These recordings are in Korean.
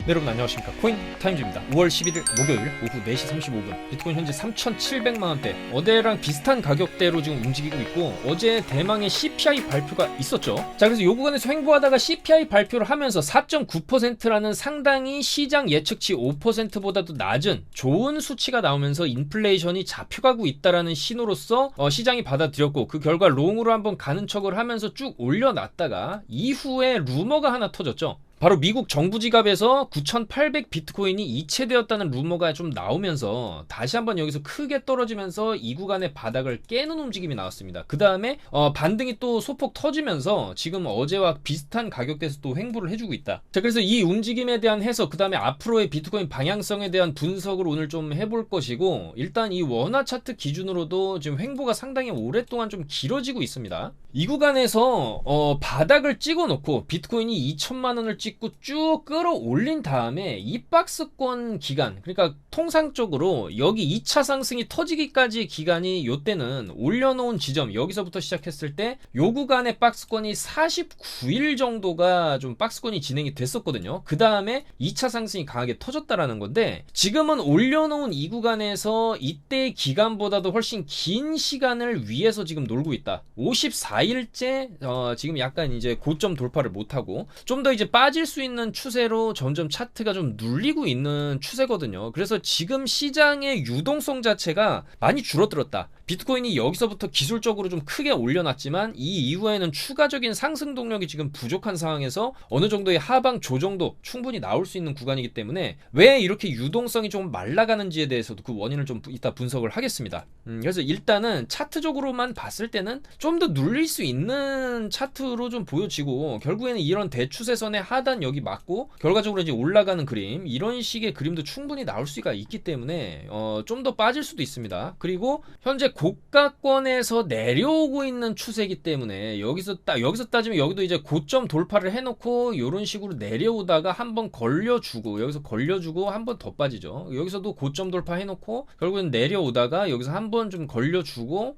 네, 여러분 안녕하십니까. 코인 타임즈입니다. 5월 11일 목요일 오후 4시 35분 비트코인 현재 3,700만원대 어제랑 비슷한 가격대로 지금 움직이고 있고, 어제 대망의 CPI 발표가 있었죠. 자, 그래서 요 구간에서 횡보하다가 CPI 발표를 하면서 4.9%라는 상당히 시장 예측치 5%보다도 낮은 좋은 수치가 나오면서 인플레이션이 잡혀가고 있다라는 신호로서 시장이 받아들였고, 그 결과 롱으로 한번 가는 척을 하면서 쭉 올려놨다가 이후에 루머가 하나 터졌죠. 바로 미국 정부 지갑에서 9,800 비트코인이 이체되었다는 루머가 좀 나오면서 다시 한번 여기서 크게 떨어지면서 이 구간의 바닥을 깨는 움직임이 나왔습니다. 그 다음에 반등이 또 소폭 터지면서 지금 어제와 비슷한 가격대에서 또 횡보를 해주고 있다. 자, 그래서 이 움직임에 대한 해석, 그 다음에 앞으로의 비트코인 방향성에 대한 분석을 오늘 좀 해볼 것이고, 일단 이 원화 차트 기준으로도 지금 횡보가 상당히 오랫동안 좀 길어지고 있습니다. 이 구간에서 바닥을 찍어놓고 비트코인이 2천만 원을 찍고 쭉 끌어올린 다음에 이 박스권 기간, 그러니까 통상적으로 여기 2차 상승이 터지기까지 기간이 요때는 올려놓은 지점, 여기서부터 시작했을 때 요 구간의 박스권이 49일 정도가 좀 박스권이 진행이 됐었거든요. 그 다음에 2차 상승이 강하게 터졌다라는 건데, 지금은 올려놓은 이 구간에서 이때의 기간보다도 훨씬 긴 시간을 위해서 지금 놀고 있다. 54일째 지금 약간 이제 고점 돌파를 못하고 좀 더 이제 빠질 수 있는 추세로 점점 차트가 좀 눌리고 있는 추세거든요. 그래서 지금 시장의 유동성 자체가 많이 줄어들었다. 비트코인이 여기서부터 기술적으로 좀 크게 올려놨지만 이 이후에는 추가적인 상승 동력이 지금 부족한 상황에서 어느 정도의 하방 조정도 충분히 나올 수 있는 구간이기 때문에 왜 이렇게 유동성이 좀 말라가는지에 대해서도 그 원인을 좀 이따 분석을 하겠습니다. 그래서 일단은 차트적으로만 봤을 때는 좀 더 눌릴 수 있는 차트로 좀 보여지고, 결국에는 이런 대추세선의 하단 여기 맞고 결과적으로 이제 올라가는 그림, 이런 식의 그림도 충분히 나올 수가 있기 때문에 좀 더 빠질 수도 있습니다. 그리고 현재 고가권에서 내려오고 있는 추세이기 때문에 여기서 따지면 여기도 이제 고점 돌파를 해놓고 이런 식으로 내려오다가 한번 걸려주고, 여기서 걸려주고 한번 더 빠지죠. 여기서도 고점 돌파 해놓고 결국엔 내려오다가 여기서 한번 좀 걸려주고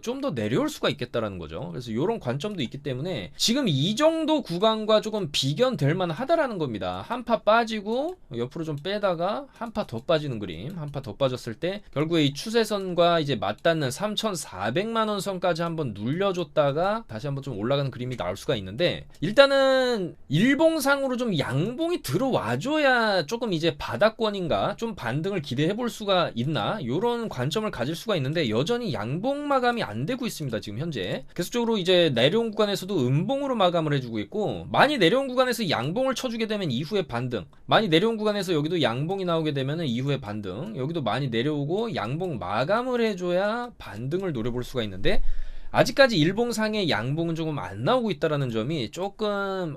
좀 더 내려올 수가 있겠다라는 거죠. 그래서 이런 관점도 있기 때문에 지금 이 정도 구간과 조금 비견될 만하다라는 겁니다. 한 파 빠지고 옆으로 좀 빼다가 한 파 더 빠지는 그림, 한 파 더 빠졌을 때 결국에 이 추세선과 이제 맞닿는 3,400만 원 선까지 한번 눌려줬다가 다시 한번 좀 올라가는 그림이 나올 수가 있는데, 일단은 일봉상으로 좀 양봉이 들어와줘야 조금 이제 바닥권인가 좀 반등을 기대해 볼 수가 있나, 이런 관점을 가질 수가 있는데 여전히 양봉 마감이 안 되고 있습니다. 지금 현재 계속적으로 이제 내려온 구간에서도 음봉으로 마감을 해주고 있고, 많이 내려온 구간에서 양봉을 쳐주게 되면 이후에 반등, 많이 내려온 구간에서 여기도 양봉이 나오게 되면 이후에 반등, 여기도 많이 내려오고 양봉 마감을 해줘야 반등을 노려볼 수가 있는데, 아직까지 일봉상의 양봉은 조금 안 나오고 있다라는 점이 조금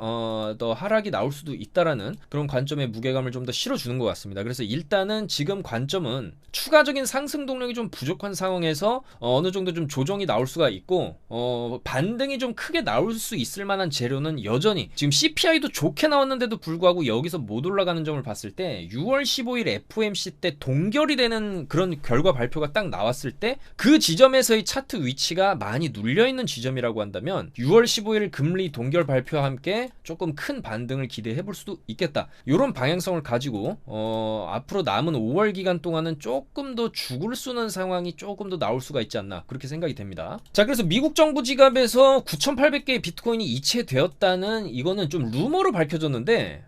더 하락이 나올 수도 있다라는 그런 관점의 무게감을 좀 더 실어주는 것 같습니다. 그래서 일단은 지금 관점은 추가적인 상승 동력이 좀 부족한 상황에서 어느 정도 좀 조정이 나올 수가 있고, 반등이 좀 크게 나올 수 있을 만한 재료는 여전히 지금 CPI도 좋게 나왔는데도 불구하고 여기서 못 올라가는 점을 봤을 때 6월 15일 FOMC 때 동결이 되는 그런 결과 발표가 딱 나왔을 때 그 지점에서의 차트 위치가 많이 눌려있는 지점이라고 한다면 6월 15일 금리 동결 발표와 함께 조금 큰 반등을 기대해 볼 수도 있겠다. 이런 방향성을 가지고 앞으로 남은 5월 기간 동안은 조금 더 죽을 쏘는 상황이 조금 더 나올 수가 있지 않나, 그렇게 생각이 됩니다. 자, 그래서 미국 정부 지갑에서 9,800개의 비트코인이 이체되었다는 이거는 좀 루머로 밝혀졌는데,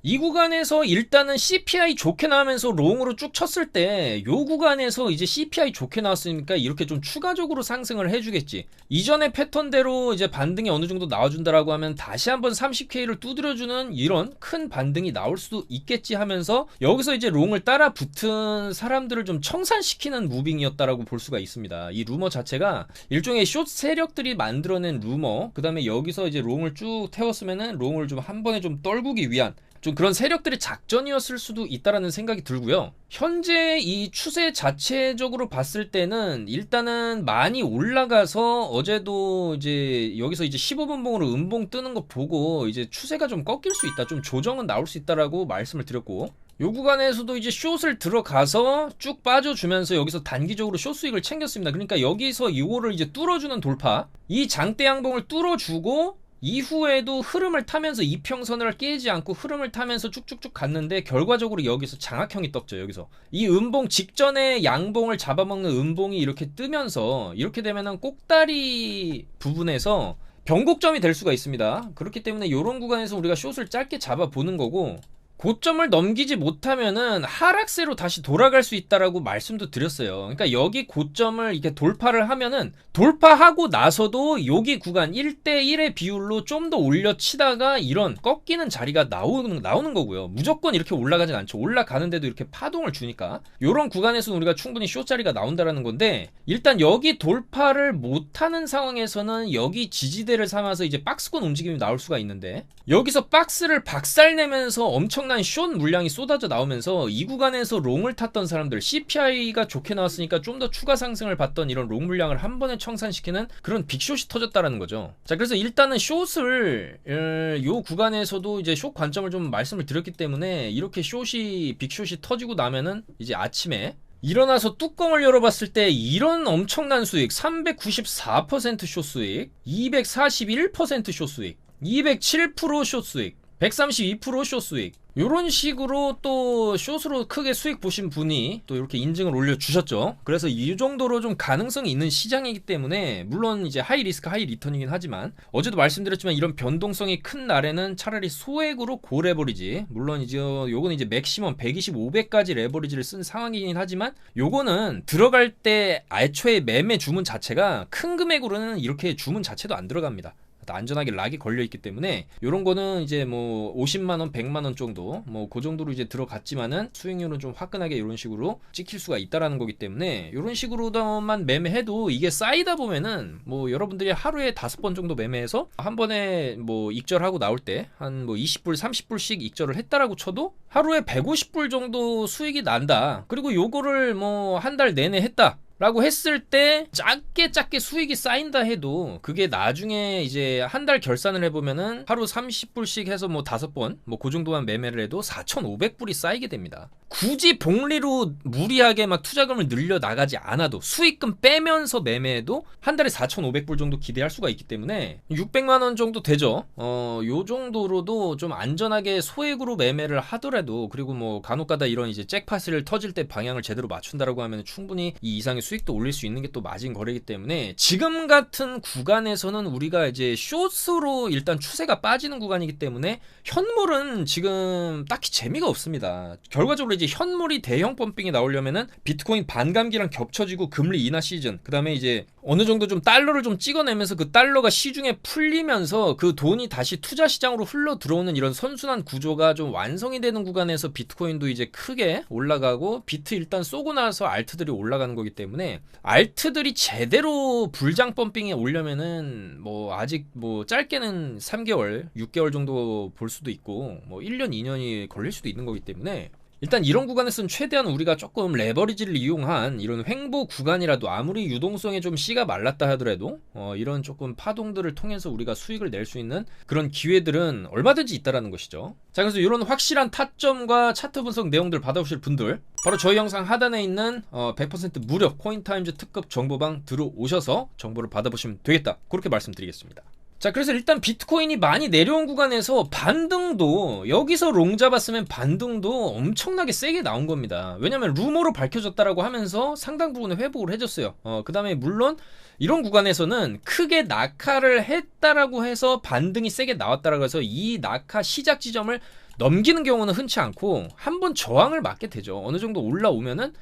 이 구간에서 일단은 CPI 좋게 나오면서 롱으로 쭉 쳤을 때 요 구간에서 이제 CPI 좋게 나왔으니까 이렇게 좀 추가적으로 상승을 해주겠지. 이전의 패턴대로 이제 반등이 어느 정도 나와준다라고 하면 다시 한번 30K를 두드려주는 이런 큰 반등이 나올 수도 있겠지 하면서 여기서 이제 롱을 따라 붙은 사람들을 좀 청산시키는 무빙이었다라고 볼 수가 있습니다. 이 루머 자체가 일종의 숏 세력들이 만들어낸 루머, 그 다음에 여기서 이제 롱을 쭉 태웠으면은 롱을 좀 한 번에 좀 떨구기 위한 좀 그런 세력들의 작전이었을 수도 있다라는 생각이 들고요. 현재 이 추세 자체적으로 봤을 때는 일단은 많이 올라가서 어제도 이제 여기서 이제 15분봉으로 음봉 뜨는 거 보고 이제 추세가 좀 꺾일 수 있다, 좀 조정은 나올 수 있다라고 말씀을 드렸고, 요 구간에서도 이제 숏을 들어가서 쭉 빠져주면서 여기서 단기적으로 숏 수익을 챙겼습니다. 그러니까 여기서 이거를 이제 뚫어주는 돌파, 이 장대 양봉을 뚫어주고 이후에도 흐름을 타면서 이평선을 깨지 않고 흐름을 타면서 쭉쭉쭉 갔는데 결과적으로 여기서 장악형이 떴죠. 여기서 이 음봉 직전에 양봉을 잡아먹는 음봉이 이렇게 뜨면서 이렇게 되면은 꼭다리 부분에서 변곡점이 될 수가 있습니다. 그렇기 때문에 이런 구간에서 우리가 숏을 짧게 잡아보는 거고, 고점을 넘기지 못하면은 하락세로 다시 돌아갈 수 있다라고 말씀도 드렸어요. 그러니까 여기 고점을 이렇게 돌파를 하면은 돌파하고 나서도 여기 구간 1대1의 비율로 좀 더 올려치다가 이런 꺾이는 자리가 나오는 거고요. 무조건 이렇게 올라가진 않죠. 올라가는데도 이렇게 파동을 주니까 이런 구간에서는 우리가 충분히 숏 자리가 나온다라는 건데, 일단 여기 돌파를 못하는 상황에서는 여기 지지대를 삼아서 이제 박스권 움직임이 나올 수가 있는데, 여기서 박스를 박살내면서 엄청난 숏 물량이 쏟아져 나오면서 이 구간에서 롱을 탔던 사람들, CPI가 좋게 나왔으니까 좀 더 추가 상승을 받던 이런 롱 물량을 한 번에 청산시키는 그런 빅숏이 터졌다라는 거죠. 자, 그래서 일단은 숏을 요 구간에서도 이제 숏 관점을 좀 말씀을 드렸기 때문에, 이렇게 빅숏이 터지고 나면은 이제 아침에 일어나서 뚜껑을 열어봤을 때 이런 엄청난 수익, 394% 숏 수익, 241% 숏 수익, 207% 숏 수익, 132% 숏 수익, 요런 식으로 또 숏으로 크게 수익 보신 분이 또 이렇게 인증을 올려주셨죠. 그래서 이 정도로 좀 가능성이 있는 시장이기 때문에, 물론 이제 하이 리스크 하이 리턴이긴 하지만, 어제도 말씀드렸지만 이런 변동성이 큰 날에는 차라리 소액으로 고레버리지, 물론 이제 요거는 이제 맥시멈 120, 500까지 레버리지를 쓴 상황이긴 하지만, 요거는 들어갈 때 애초에 매매 주문 자체가 큰 금액으로는 이렇게 주문 자체도 안 들어갑니다. 안전하게 락이 걸려있기 때문에 요런 거는 이제 뭐 50만원 100만원 정도 뭐 그 정도로 이제 들어갔지만은 수익률은 좀 화끈하게 이런 식으로 찍힐 수가 있다라는 거기 때문에, 요런 식으로만 매매해도 이게 쌓이다 보면은 뭐 여러분들이 하루에 5번 정도 매매해서 한 번에 뭐 익절하고 나올 때 한 뭐 20불 30불씩 익절을 했다라고 쳐도 하루에 150불 정도 수익이 난다. 그리고 요거를 뭐 한 달 내내 했다 라고 했을 때 작게 수익이 쌓인다 해도, 그게 나중에 이제 한 달 결산을 해보면은 하루 30불씩 해서 뭐 5번 뭐 그 정도만 매매를 해도 4,500불이 쌓이게 됩니다. 굳이 복리로 무리하게 막 투자금을 늘려 나가지 않아도, 수익금 빼면서 매매해도 한 달에 4,500불 정도 기대할 수가 있기 때문에 600만원 정도 되죠. 요 정도로도 좀 안전하게 소액으로 매매를 하더라도, 그리고 뭐 간혹가다 이런 이제 잭팟을 터질 때 방향을 제대로 맞춘다라고 하면 충분히 이 이상의 수익도 올릴 수 있는 게 또 마진 거래이기 때문에, 지금 같은 구간에서는 우리가 이제 숏으로 일단 추세가 빠지는 구간이기 때문에 현물은 지금 딱히 재미가 없습니다. 결과적으로 이제 현물이 대형 펌핑이 나오려면은 비트코인 반감기랑 겹쳐지고 금리 인하 시즌, 그 다음에 이제 어느 정도 좀 달러를 좀 찍어내면서 그 달러가 시중에 풀리면서 그 돈이 다시 투자 시장으로 흘러 들어오는 이런 선순환 구조가 좀 완성이 되는 구간에서 비트코인도 이제 크게 올라가고, 비트 일단 쏘고 나서 알트들이 올라가는 거기 때문에, 알트들이 제대로 불장 펌핑에 오려면은 뭐 아직 뭐 짧게는 3개월 6개월 정도 볼 수도 있고, 뭐 1년 2년이 걸릴 수도 있는 거기 때문에, 일단 이런 구간에서는 최대한 우리가 조금 레버리지를 이용한 이런 횡보 구간이라도, 아무리 유동성에 좀 씨가 말랐다 하더라도 이런 조금 파동들을 통해서 우리가 수익을 낼 수 있는 그런 기회들은 얼마든지 있다라는 것이죠. 자, 그래서 이런 확실한 타점과 차트 분석 내용들 받아보실 분들, 바로 저희 영상 하단에 있는 100% 무료 코인타임즈 특급 정보방 들어오셔서 정보를 받아보시면 되겠다, 그렇게 말씀드리겠습니다. 자, 그래서 일단 비트코인이 많이 내려온 구간에서 반등도, 여기서 롱 잡았으면 반등도 엄청나게 세게 나온 겁니다. 왜냐면 루머로 밝혀졌다라고 하면서 상당 부분의 회복을 해줬어요. 그 다음에 물론 이런 구간에서는 크게 낙하를 했다라고 해서 반등이 세게 나왔다라고 해서 이 낙하 시작 지점을 넘기는 경우는 흔치 않고, 한번 저항을 맞게 되죠. 어느 정도 올라오면은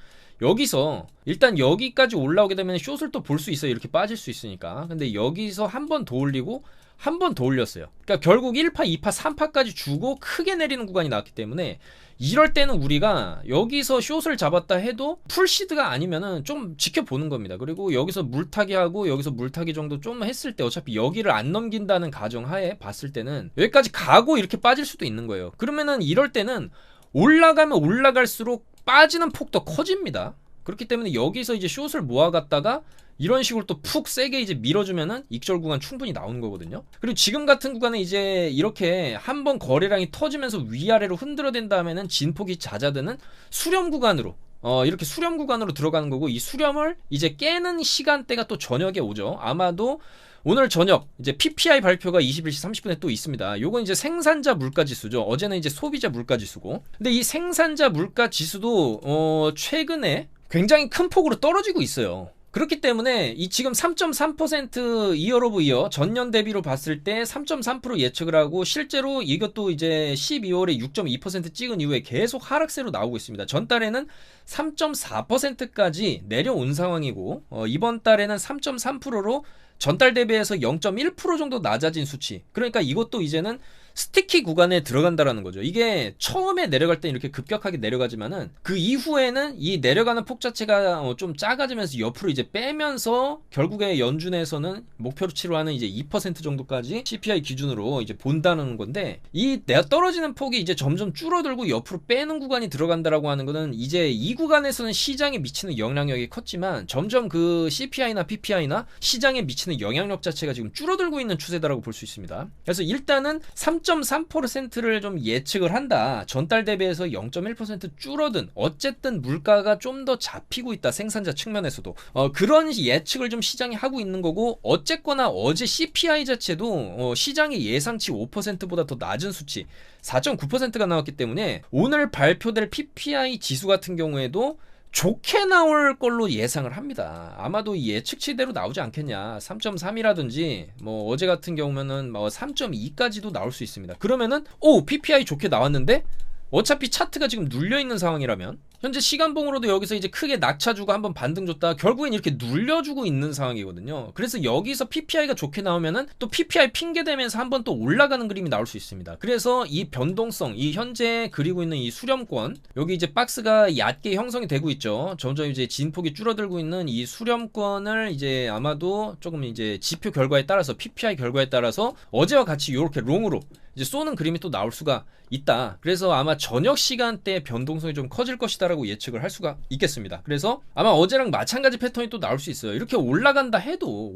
여기서 일단 여기까지 올라오게 되면 숏을 또 볼 수 있어요. 이렇게 빠질 수 있으니까. 근데 여기서 한 번 더 올리고 한 번 더 올렸어요. 그러니까 결국 1파, 2파, 3파까지 주고 크게 내리는 구간이 나왔기 때문에, 이럴 때는 우리가 여기서 숏을 잡았다 해도 풀시드가 아니면은 좀 지켜보는 겁니다. 그리고 여기서 물타기 하고 여기서 물타기 정도 좀 했을 때, 어차피 여기를 안 넘긴다는 가정하에 봤을 때는 여기까지 가고 이렇게 빠질 수도 있는 거예요. 그러면은 이럴 때는 올라가면 올라갈수록 빠지는 폭도 커집니다. 그렇기 때문에 여기서 이제 숏을 모아갔다가 이런 식으로 또 푹 세게 이제 밀어주면은 익절 구간 충분히 나오는 거거든요. 그리고 지금 같은 구간에 이제 이렇게 한번 거래량이 터지면서 위아래로 흔들어댄 다음에는 진폭이 잦아드는 수렴 구간으로, 이렇게 수렴 구간으로 들어가는 거고, 이 수렴을 이제 깨는 시간대가 또 저녁에 오죠. 아마도 오늘 저녁 이제 PPI 발표가 21시 30분에 또 있습니다. 요건 이제 생산자 물가 지수죠. 어제는 이제 소비자 물가 지수고. 근데 이 생산자 물가 지수도 최근에 굉장히 큰 폭으로 떨어지고 있어요. 그렇기 때문에 이 지금 3.3% 이어 오브 이어 전년 대비로 봤을 때 3.3% 예측을 하고 실제로 이것도 이제 12월에 6.2% 찍은 이후에 계속 하락세로 나오고 있습니다. 전달에는 3.4%까지 내려온 상황이고 이번 달에는 3.3%로 전달 대비해서 0.1% 정도 낮아진 수치. 그러니까 이것도 이제는 스티키 구간에 들어간다라는 거죠. 이게 처음에 내려갈 때 이렇게 급격하게 내려가지만은 그 이후에는 이 내려가는 폭 자체가 좀 작아지면서 옆으로 이제 빼면서 결국에 연준에서는 목표치로 하는 이제 2% 정도까지 CPI 기준으로 이제 본다는 건데, 이 내가 떨어지는 폭이 이제 점점 줄어들고 옆으로 빼는 구간이 들어간다라고 하는 거는 이제 이 구간에서는 시장에 미치는 영향력이 컸지만 점점 그 CPI나 PPI나 시장에 미치는 영향력 자체가 지금 줄어들고 있는 추세다라고 볼 수 있습니다. 그래서 일단은 3.3%를 좀 예측을 한다. 전달 대비해서 0.1% 줄어든, 어쨌든 물가가 좀 더 잡히고 있다. 생산자 측면에서도 그런 예측을 좀 시장이 하고 있는 거고, 어쨌거나 어제 CPI 자체도 시장의 예상치 5%보다 더 낮은 수치 4.9%가 나왔기 때문에 오늘 발표될 PPI 지수 같은 경우에도 좋게 나올 걸로 예상을 합니다. 아마도 이 예측치대로 나오지 않겠냐. 3.3이라든지 뭐 어제 같은 경우면은 뭐 3.2까지도 나올 수 있습니다. 그러면은 PPI 좋게 나왔는데 어차피 차트가 지금 눌려있는 상황이라면, 현재 시간봉으로도 여기서 이제 크게 낙차주고 한번 반등 줬다 결국엔 이렇게 눌려주고 있는 상황이거든요. 그래서 여기서 PPI가 좋게 나오면은 또 PPI 핑계대면서 한번 또 올라가는 그림이 나올 수 있습니다. 그래서 이 변동성, 이 현재 그리고 있는 이 수렴권, 여기 이제 박스가 얕게 형성이 되고 있죠. 점점 이제 진폭이 줄어들고 있는 이 수렴권을 이제 아마도 조금 이제 지표 결과에 따라서, PPI 결과에 따라서 어제와 같이 이렇게 롱으로 이제 쏘는 그림이 또 나올 수가 있다. 그래서 아마 저녁 시간대에 변동성이 좀 커질 것이다 라고 예측을 할 수가 있겠습니다. 그래서 아마 어제랑 마찬가지 패턴이 또 나올 수 있어요. 이렇게 올라간다 해도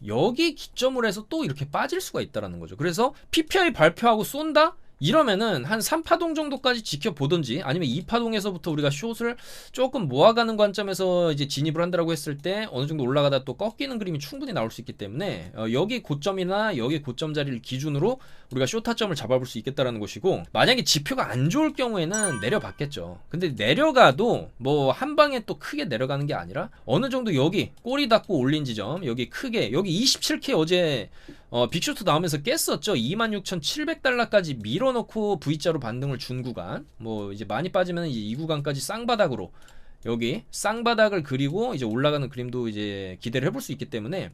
여기 기점으로 해서 또 이렇게 빠질 수가 있다라는 거죠. 그래서 PPI 발표하고 쏜다? 이러면은 한 3파동 정도까지 지켜보든지, 아니면 2파동에서부터 우리가 숏을 조금 모아가는 관점에서 이제 진입을 한다라고 했을 때 어느 정도 올라가다 또 꺾이는 그림이 충분히 나올 수 있기 때문에 여기 고점이나 여기 고점 자리를 기준으로 우리가 숏 타점을 잡아볼 수 있겠다라는 것이고, 만약에 지표가 안 좋을 경우에는 내려받겠죠. 근데 내려가도 뭐 한 방에 또 크게 내려가는 게 아니라 어느 정도 여기 꼬리 닫고 올린 지점, 여기 크게 여기 27K 어제 빅쇼트 나오면서 깼었죠. 26,700달러까지 밀어놓고 V자로 반등을 준 구간, 뭐 이제 많이 빠지면 이제 이 구간까지 쌍바닥으로 여기 쌍바닥을 그리고 이제 올라가는 그림도 이제 기대를 해볼 수 있기 때문에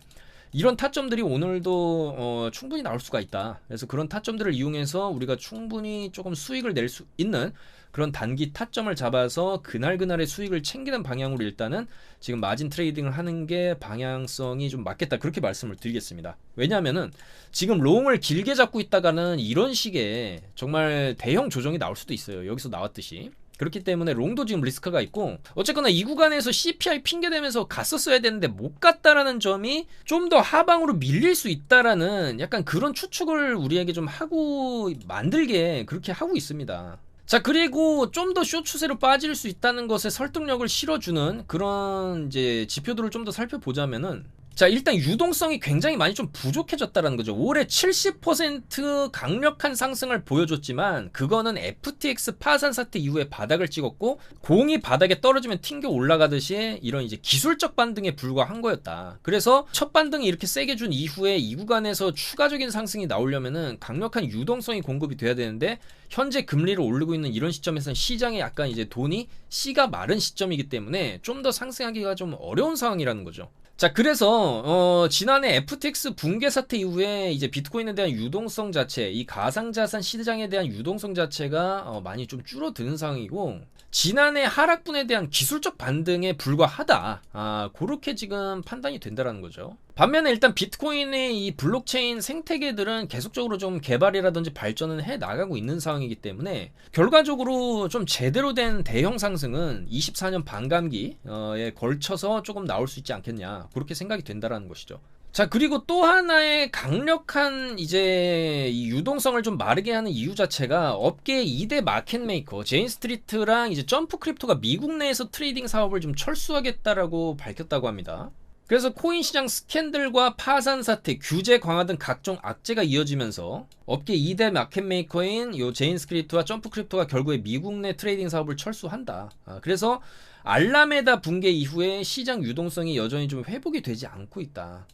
이런 타점들이 오늘도 충분히 나올 수가 있다. 그래서 그런 타점들을 이용해서 우리가 충분히 조금 수익을 낼 수 있는 그런 단기 타점을 잡아서 그날그날의 수익을 챙기는 방향으로 일단은 지금 마진 트레이딩을 하는 게 방향성이 좀 맞겠다, 그렇게 말씀을 드리겠습니다. 왜냐하면은 지금 롱을 길게 잡고 있다가는 이런 식의 정말 대형 조정이 나올 수도 있어요. 여기서 나왔듯이. 그렇기 때문에 롱도 지금 리스크가 있고, 어쨌거나 이 구간에서 CPI 핑계대면서 갔었어야 되는데 못 갔다라는 점이 좀 더 하방으로 밀릴 수 있다라는 약간 그런 추측을 우리에게 좀 하고 만들게 그렇게 하고 있습니다. 자, 그리고 좀 더 숏 추세로 빠질 수 있다는 것에 설득력을 실어주는 그런 이제 지표들을 좀 더 살펴보자면은, 자, 일단 유동성이 굉장히 많이 좀 부족해졌다는 거죠. 올해 70% 강력한 상승을 보여줬지만 그거는 FTX 파산 사태 이후에 바닥을 찍었고, 공이 바닥에 떨어지면 튕겨 올라가듯이 이런 이제 기술적 반등에 불과한 거였다. 그래서 첫 반등이 이렇게 세게 준 이후에 이 구간에서 추가적인 상승이 나오려면은 강력한 유동성이 공급이 돼야 되는데, 현재 금리를 오르고 있는 이런 시점에서는 시장에 약간 이제 돈이 씨가 마른 시점이기 때문에 좀 더 상승하기가 좀 어려운 상황이라는 거죠. 자, 그래서 지난해 FTX 붕괴 사태 이후에 이제 비트코인에 대한 유동성 자체, 이 가상자산 시장에 대한 유동성 자체가 많이 좀 줄어드는 상황이고, 지난해 하락분에 대한 기술적 반등에 불과하다, 그렇게 지금 판단이 된다라는 거죠. 반면에 일단 비트코인의 이 블록체인 생태계들은 계속적으로 좀 개발이라든지 발전은 해 나가고 있는 상황이기 때문에 결과적으로 좀 제대로 된 대형 상승은 24년 반감기에 걸쳐서 조금 나올 수 있지 않겠냐, 그렇게 생각이 된다라는 것이죠. 자, 그리고 또 하나의 강력한 이제 이 유동성을 좀 마르게 하는 이유 자체가 업계 2대 마켓메이커 제인 스트리트랑 이제 점프 크립토가 미국 내에서 트레이딩 사업을 좀 철수하겠다라고 밝혔다고 합니다. 그래서 코인 시장 스캔들과 파산 사태, 규제 강화 등 각종 악재가 이어지면서 업계 2대 마켓 메이커인 요 제인스크립트와 점프크립토가 결국에 미국 내 트레이딩 사업을 철수한다. 그래서 알라메다 붕괴 이후에 시장 유동성이 여전히 좀 회복이 되지 않고 있다.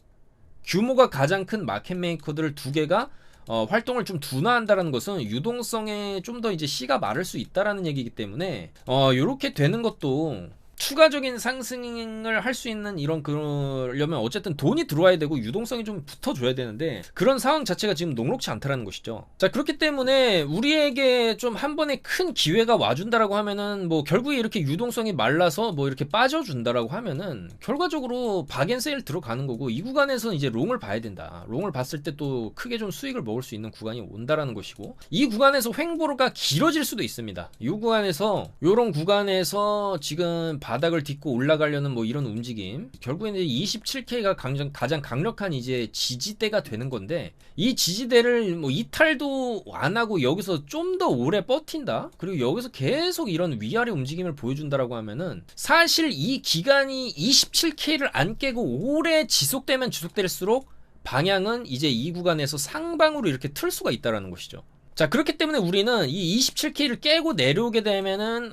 규모가 가장 큰 마켓 메이커들 두 개가 활동을 좀 둔화한다는 것은 유동성에 좀 더 이제 씨가 마를 수 있다라는 얘기이기 때문에 요렇게 되는 것도 추가적인 상승을 할 수 있는 이런 그러려면 어쨌든 돈이 들어와야 되고 유동성이 좀 붙어줘야 되는데 그런 상황 자체가 지금 녹록치 않다라는 것이죠. 자, 그렇기 때문에 우리에게 좀 한 번에 큰 기회가 와준다라고 하면은 뭐 결국에 이렇게 유동성이 말라서 뭐 이렇게 빠져준다라고 하면은 결과적으로 박앤세일 들어가는 거고 이 구간에서는 이제 롱을 봐야 된다. 롱을 봤을 때 또 크게 좀 수익을 먹을 수 있는 구간이 온다라는 것이고 이 구간에서 횡보가 길어질 수도 있습니다. 이 구간에서 요런 구간에서 지금 바닥을 딛고 올라가려는 뭐 이런 움직임 결국에는 27K가 가장 강력한 이제 지지대가 되는 건데 이 지지대를 뭐 이탈도 안 하고 여기서 좀 더 오래 버틴다 그리고 여기서 계속 이런 위아래 움직임을 보여준다라고 하면은 사실 이 기간이 27K를 안 깨고 오래 지속되면 지속될수록 방향은 이제 이 구간에서 상방으로 이렇게 틀 수가 있다라는 것이죠. 자, 그렇기 때문에 우리는 이 27K를 깨고 내려오게 되면은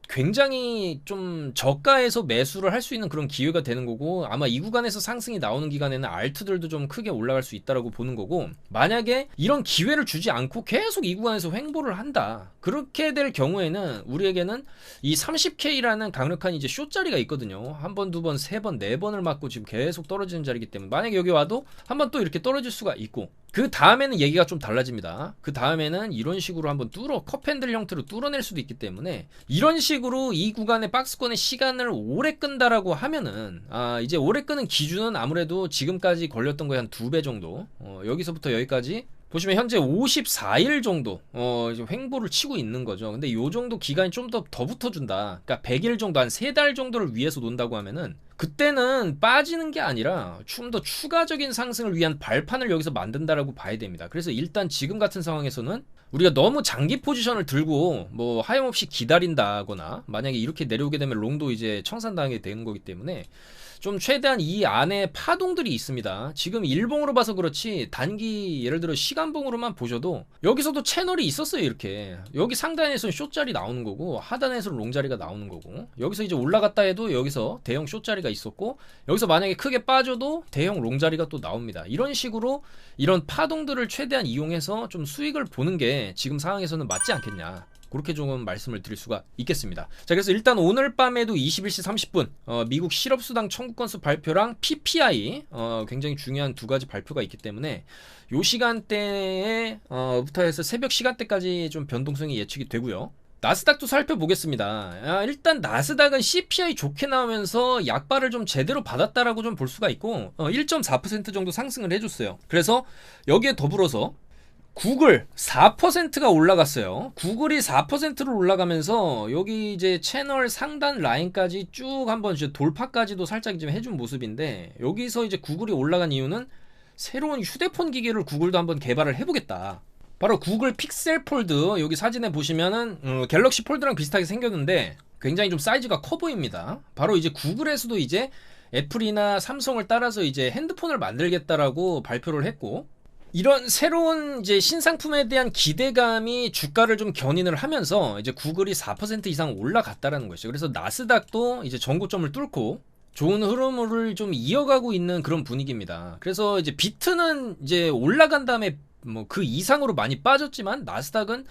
굉장히 좀 저가에서 매수를 할 수 있는 그런 기회가 되는 거고 아마 이 구간에서 상승이 나오는 기간에는 알트들도 좀 크게 올라갈 수 있다라고 보는 거고 만약에 이런 기회를 주지 않고 계속 이 구간에서 횡보를 한다. 그렇게 될 경우에는 우리에게는 이 30K라는 강력한 이제 숏자리가 있거든요. 한 번, 두 번, 세 번, 네 번을 맞고 지금 계속 떨어지는 자리이기 때문에 만약에 여기 와도 한 번 또 이렇게 떨어질 수가 있고 그 다음에는 얘기가 좀 달라집니다. 그 다음에는 이런 식으로 한번 컵핸들 형태로 뚫어낼 수도 있기 때문에 이런 식으로 이 구간의 박스권의 시간을 오래 끈다라고 하면은 이제 오래 끄는 기준은 아무래도 지금까지 걸렸던 거에 한 2배 정도 여기서부터 여기까지 보시면 현재 54일 정도 이제 횡보를 치고 있는 거죠. 근데 요 정도 기간이 좀 더 붙어준다. 그러니까 100일 정도 한 3달 정도를 위해서 논다고 하면은 그때는 빠지는 게 아니라 좀 더 추가적인 상승을 위한 발판을 여기서 만든다라고 봐야 됩니다. 그래서 일단 지금 같은 상황에서는 우리가 너무 장기 포지션을 들고 뭐 하염없이 기다린다거나 만약에 이렇게 내려오게 되면 롱도 이제 청산당하게 되는 거기 때문에 좀 최대한 이 안에 파동들이 있습니다. 지금 일봉으로 봐서 그렇지 단기 예를 들어 시간봉으로만 보셔도 여기서도 채널이 있었어요. 이렇게 여기 상단에서는 숏자리 나오는 거고 하단에서는 롱자리가 나오는 거고 여기서 이제 올라갔다 해도 여기서 대형 숏자리가 있었고 여기서 만약에 크게 빠져도 대형 롱자리가 또 나옵니다. 이런 식으로 이런 파동들을 최대한 이용해서 좀 수익을 보는 게 지금 상황에서는 맞지 않겠냐 그렇게 조금 말씀을 드릴 수가 있겠습니다. 자, 그래서 일단 오늘 밤에도 21시 30분 미국 실업수당 청구 건수 발표랑 PPI 굉장히 중요한 두 가지 발표가 있기 때문에 요 시간대에 부터 해서 새벽 시간대까지 좀 변동성이 예측이 되고요. 나스닥도 살펴보겠습니다. 일단 나스닥은 CPI 좋게 나오면서 약발을 좀 제대로 받았다라고 좀 볼 수가 있고 1.4% 정도 상승을 해줬어요. 그래서 여기에 더불어서 구글 4%가 올라갔어요. 구글이 4%로 올라가면서 여기 이제 채널 상단 라인까지 쭉 한번 이제 돌파까지도 살짝 좀 해준 모습인데 여기서 이제 구글이 올라간 이유는 새로운 휴대폰 기기를 구글도 한번 개발을 해보겠다. 바로 구글 픽셀 폴드 여기 사진에 보시면은 갤럭시 폴드랑 비슷하게 생겼는데 굉장히 좀 사이즈가 커 보입니다. 바로 이제 구글에서도 이제 애플이나 삼성을 따라서 이제 핸드폰을 만들겠다라고 발표를 했고 이런 새로운 이제 신상품에 대한 기대감이 주가를 좀 견인을 하면서 이제 구글이 4% 이상 올라갔다라는 것이죠. 그래서 나스닥도 이제 전고점을 뚫고 좋은 흐름을 좀 이어가고 있는 그런 분위기입니다. 그래서 이제 비트는 이제 올라간 다음에 뭐 그 이상으로 많이 빠졌지만 나스닥은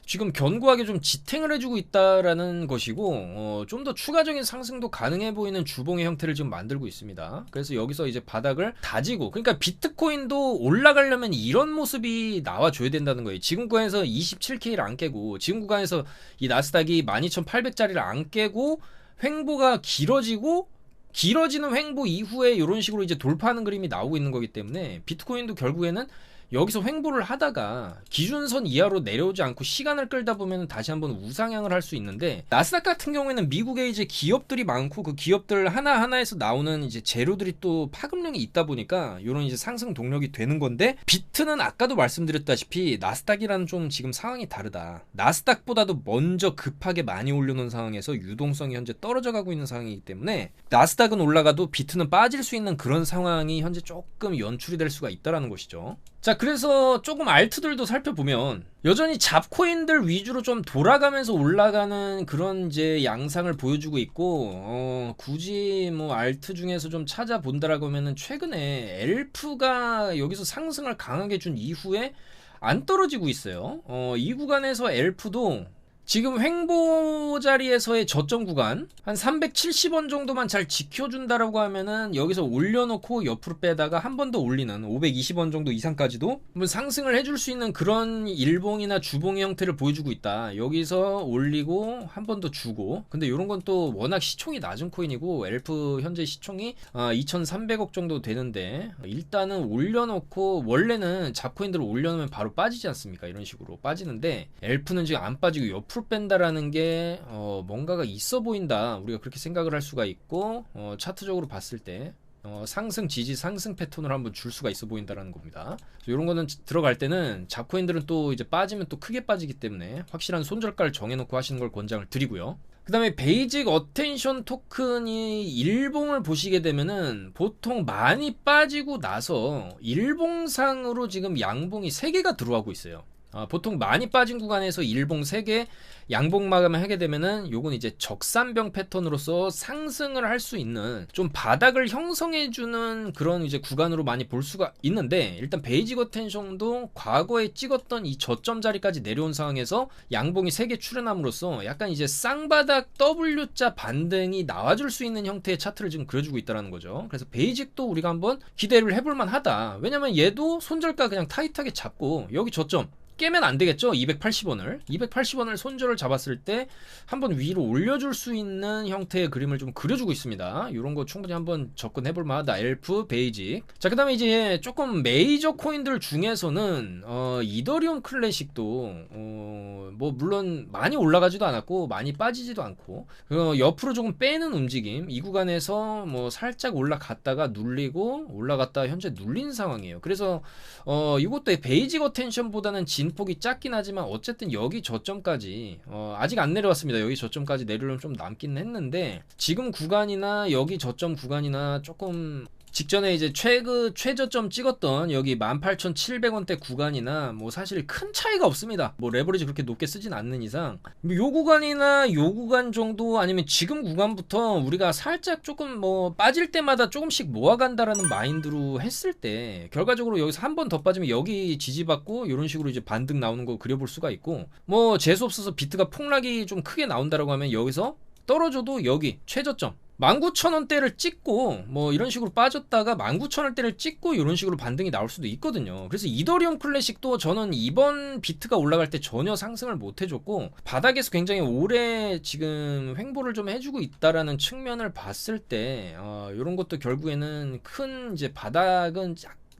지금 견고하게 좀 지탱을 해주고 있다라는 것이고 좀 더 추가적인 상승도 가능해 보이는 주봉의 형태를 지금 만들고 있습니다. 그래서 여기서 이제 바닥을 다지고 그러니까 비트코인도 올라가려면 이런 모습이 나와줘야 된다는 거예요. 지금 구간에서 27K를 안 깨고 지금 구간에서 이 나스닥이 12,800짜리를 안 깨고 횡보가 길어지는 횡보 이후에 이런 식으로 이제 돌파하는 그림이 나오고 있는 거기 때문에 비트코인도 결국에는 여기서 횡보를 하다가 기준선 이하로 내려오지 않고 시간을 끌다 보면 다시 한번 우상향을 할 수 있는데, 나스닥 같은 경우에는 미국에 이제 기업들이 많고 그 기업들 하나하나에서 나오는 이제 재료들이 또 파급력이 있다 보니까 이런 이제 상승 동력이 되는 건데, 비트는 아까도 말씀드렸다시피 나스닥이라는 좀 지금 상황이 다르다. 나스닥보다도 먼저 급하게 많이 올려놓은 상황에서 유동성이 현재 떨어져 가고 있는 상황이기 때문에 나스닥은 올라가도 비트는 빠질 수 있는 그런 상황이 현재 조금 연출이 될 수가 있다라는 것이죠. 자, 그래서 조금 알트들도 살펴보면 여전히 잡코인들 위주로 좀 돌아가면서 올라가는 그런 이제 양상을 보여주고 있고, 굳이 뭐 알트 중에서 좀 찾아본다라고 하면은 최근에 엘프가 여기서 상승을 강하게 준 이후에 안 떨어지고 있어요. 이 구간에서 엘프도 지금 횡보 자리에서의 저점 구간 한 370원 정도만 잘 지켜준다라고 하면은 여기서 올려놓고 옆으로 빼다가 한 번 더 올리는 520원 정도 이상까지도 한번 상승을 해줄 수 있는 그런 일봉이나 주봉의 형태를 보여주고 있다. 여기서 올리고 한 번 더 주고. 근데 이런 건 또 워낙 시총이 낮은 코인이고 엘프 현재 시총이 2,300억 정도 되는데, 일단은 올려놓고, 원래는 잡코인들을 올려놓으면 바로 빠지지 않습니까? 이런 식으로 빠지는데 엘프는 지금 안 빠지고 옆으로 뺀다라는 게 뭔가가 있어 보인다, 우리가 그렇게 생각을 할 수가 있고, 차트적으로 봤을 때 상승 지지 상승 패턴을 한번 줄 수가 있어 보인다라는 겁니다. 이런 거는 들어갈 때는 잡코인들은 또 이제 빠지면 또 크게 빠지기 때문에 확실한 손절가를 정해놓고 하시는 걸 권장을 드리고요. 그 다음에 베이직 어텐션 토큰이 일봉을 보시게 되면은 보통 많이 빠지고 나서 일봉상으로 지금 양봉이 3개가 들어가고 있어요. 보통 많이 빠진 구간에서 일봉 3개 양봉 마감을 하게 되면은 요건 이제 적산병 패턴으로서 상승을 할 수 있는 좀 바닥을 형성해주는 그런 이제 구간으로 많이 볼 수가 있는데, 일단 베이직 어텐션도 과거에 찍었던 이 저점 자리까지 내려온 상황에서 양봉이 3개 출현함으로써 약간 이제 쌍바닥 W자 반등이 나와줄 수 있는 형태의 차트를 지금 그려주고 있다는 거죠. 그래서 베이직도 우리가 한번 기대를 해볼만 하다. 왜냐면 얘도 손절가 그냥 타이트하게 잡고 여기 저점 깨면 안 되겠죠. 280원을 손절을 잡았을 때 한번 위로 올려줄 수 있는 형태의 그림을 좀 그려주고 있습니다. 이런 거 충분히 한번 접근해볼 만하다. 엘프, 베이직. 자, 그 다음에 이제 조금 메이저 코인들 중에서는 이더리움 클래식도 뭐 물론 많이 올라가지도 않았고 많이 빠지지도 않고 옆으로 조금 빼는 움직임, 이 구간에서 뭐 살짝 올라갔다가 눌리고 올라갔다 현재 눌린 상황이에요. 그래서 이것도 베이직 어텐션보다는 진폭이 작긴 하지만 어쨌든 여기 저점까지 아직 안 내려왔습니다. 여기 저점까지 내려오면 좀 남긴 했는데, 지금 구간이나 여기 저점 구간이나 조금 직전에 이제 최저점 찍었던 여기 18,700원대 구간이나 뭐 사실 큰 차이가 없습니다. 뭐 레버리지 그렇게 높게 쓰진 않는 이상 요 구간이나 요 구간 정도, 아니면 지금 구간부터 우리가 살짝 조금 뭐 빠질 때마다 조금씩 모아간다라는 마인드로 했을 때 결과적으로 여기서 한 번 더 빠지면 여기 지지받고 이런 식으로 이제 반등 나오는 거 그려볼 수가 있고, 뭐 재수없어서 비트가 폭락이 좀 크게 나온다라고 하면 여기서 떨어져도 여기 최저점 19,000원대를 찍고 뭐 이런 식으로 빠졌다가 19,000원대를 찍고 이런 식으로 반등이 나올 수도 있거든요. 그래서 이더리움 클래식도 저는 이번 비트가 올라갈 때 전혀 상승을 못 해줬고 바닥에서 굉장히 오래 지금 횡보를 좀 해주고 있다라는 측면을 봤을 때 이런 것도 결국에는 큰 이제 바닥은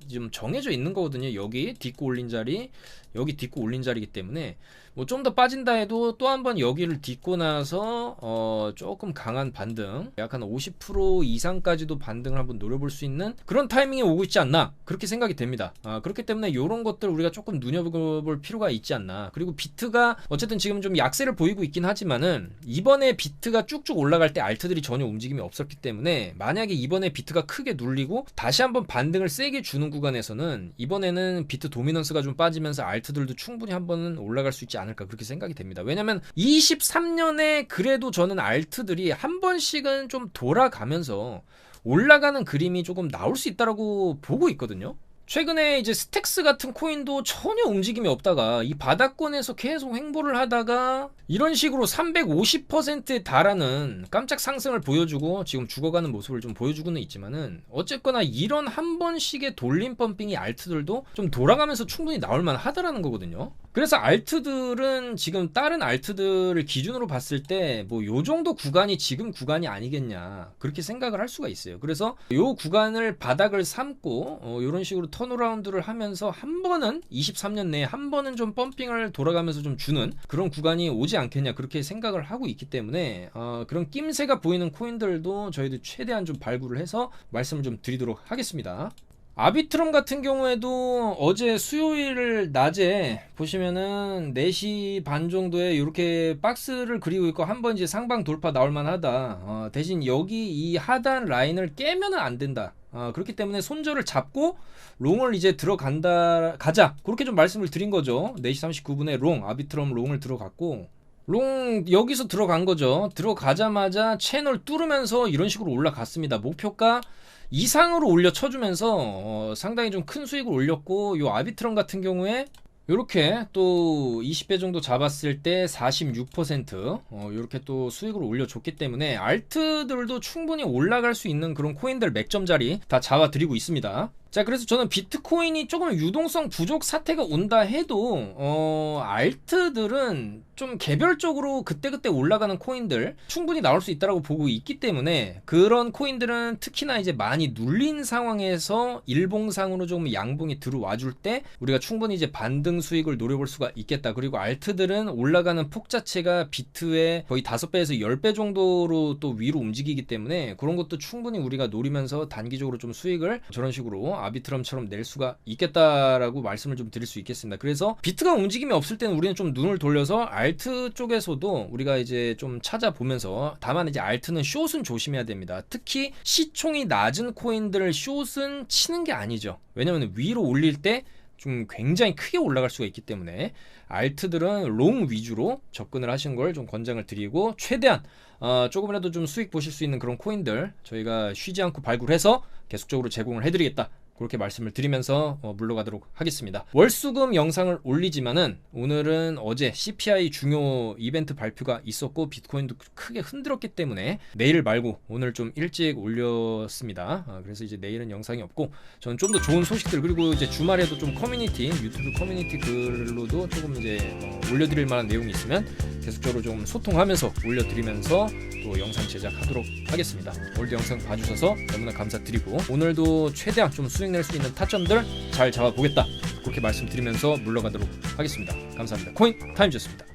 좀 정해져 있는 거거든요. 여기 딛고 올린 자리, 여기 딛고 올린 자리이기 때문에 뭐 좀 더 빠진다 해도 또 한 번 여기를 딛고 나서 조금 강한 반등, 약 한 50% 이상까지도 반등을 한번 노려볼 수 있는 그런 타이밍에 오고 있지 않나, 그렇게 생각이 됩니다. 그렇기 때문에 이런 것들 우리가 조금 눈여겨볼 필요가 있지 않나. 그리고 비트가 어쨌든 지금 좀 약세를 보이고 있긴 하지만은 이번에 비트가 쭉쭉 올라갈 때 알트들이 전혀 움직임이 없었기 때문에, 만약에 이번에 비트가 크게 눌리고 다시 한번 반등을 세게 주는 구간에서는 이번에는 비트 도미넌스가 좀 빠지면서 알트들도 충분히 한번은 올라갈 수 있지 않을까, 그렇게 생각이 됩니다. 왜냐면 23년에 그래도 저는 알트들이 한 번씩은 좀 돌아가면서 올라가는 그림이 조금 나올 수 있다라고 보고 있거든요. 최근에 이제 스택스 같은 코인도 전혀 움직임이 없다가 이 바닥권에서 계속 횡보를 하다가 이런 식으로 350%에 달하는 깜짝 상승을 보여주고 지금 죽어가는 모습을 좀 보여주고는 있지만은 어쨌거나 이런 한 번씩의 돌림 펌핑이 알트들도 좀 돌아가면서 충분히 나올만 하다라는 거거든요. 그래서 알트들은 지금 다른 알트들을 기준으로 봤을 때 뭐 요 정도 구간이 지금 구간이 아니겠냐 그렇게 생각을 할 수가 있어요. 그래서 요 구간을 바닥을 삼고 이런 식으로 턴어라운드를 하면서 한 번은 23년 내에 한 번은 좀 펌핑을 돌아가면서 좀 주는 그런 구간이 오지 않겠냐 그렇게 생각을 하고 있기 때문에 그런 낌새가 보이는 코인들도 저희도 최대한 좀 발굴을 해서 말씀을 좀 드리도록 하겠습니다. 아비트럼 같은 경우에도 어제 수요일 낮에 보시면은 4시 반 정도에 이렇게 박스를 그리고 있고 한번 이제 상방 돌파 나올만 하다. 대신 여기 이 하단 라인을 깨면은 안 된다. 그렇기 때문에 손절을 잡고 롱을 이제 가자 그렇게 좀 말씀을 드린 거죠. 4시 39분에 아비트럼 롱을 들어갔고 롱 여기서 들어간 거죠. 들어가자마자 채널 뚫으면서 이런 식으로 올라갔습니다. 목표가 이상으로 올려 쳐주면서 상당히 좀 큰 수익을 올렸고 요 아비트럼 같은 경우에 요렇게 또 20배 정도 잡았을 때 46% 요렇게 또 수익을 올려줬기 때문에 알트들도 충분히 올라갈 수 있는 그런 코인들 맥점 자리 다 잡아드리고 있습니다. 자, 그래서 저는 비트코인이 조금 유동성 부족 사태가 온다 해도 알트들은 좀 개별적으로 그때그때 올라가는 코인들 충분히 나올 수 있다고 보고 있기 때문에 그런 코인들은 특히나 이제 많이 눌린 상황에서 일봉상으로 좀 양봉이 들어와 줄 때 우리가 충분히 이제 반등 수익을 노려볼 수가 있겠다. 그리고 알트들은 올라가는 폭 자체가 비트의 거의 5배에서 10배 정도로 또 위로 움직이기 때문에 그런 것도 충분히 우리가 노리면서 단기적으로 좀 수익을 저런 식으로 아비트럼처럼 낼 수가 있겠다라고 말씀을 좀 드릴 수 있겠습니다. 그래서 비트가 움직임이 없을 때는 우리는 좀 눈을 돌려서 알트 쪽에서도 우리가 이제 좀 찾아보면서 다만 이제 알트는 숏은 조심해야 됩니다. 특히 시총이 낮은 코인들을 숏은 치는 게 아니죠. 왜냐면 위로 올릴 때 좀 굉장히 크게 올라갈 수가 있기 때문에 알트들은 롱 위주로 접근을 하시는 걸 좀 권장을 드리고 최대한 조금이라도 좀 수익 보실 수 있는 그런 코인들 저희가 쉬지 않고 발굴해서 계속적으로 제공을 해드리겠다. 그렇게 말씀을 드리면서 물러가도록 하겠습니다. 월수금 영상을 올리지만은 오늘은 어제 CPI 중요 이벤트 발표가 있었고 비트코인도 크게 흔들었기 때문에 내일 말고 오늘 좀 일찍 올렸습니다. 그래서 이제 내일은 영상이 없고 저는 좀 더 좋은 소식들 그리고 이제 주말에도 좀 유튜브 커뮤니티 글로도 조금 이제 올려드릴 만한 내용이 있으면 계속적으로 좀 소통하면서 올려드리면서 또 영상 제작하도록 하겠습니다. 오늘도 영상 봐주셔서 너무나 감사드리고 오늘도 최대한 좀 수익 낼 수 있는 타점들 잘 잡아보겠다 그렇게 말씀드리면서 물러가도록 하겠습니다. 감사합니다. 코인 타임즈였습니다.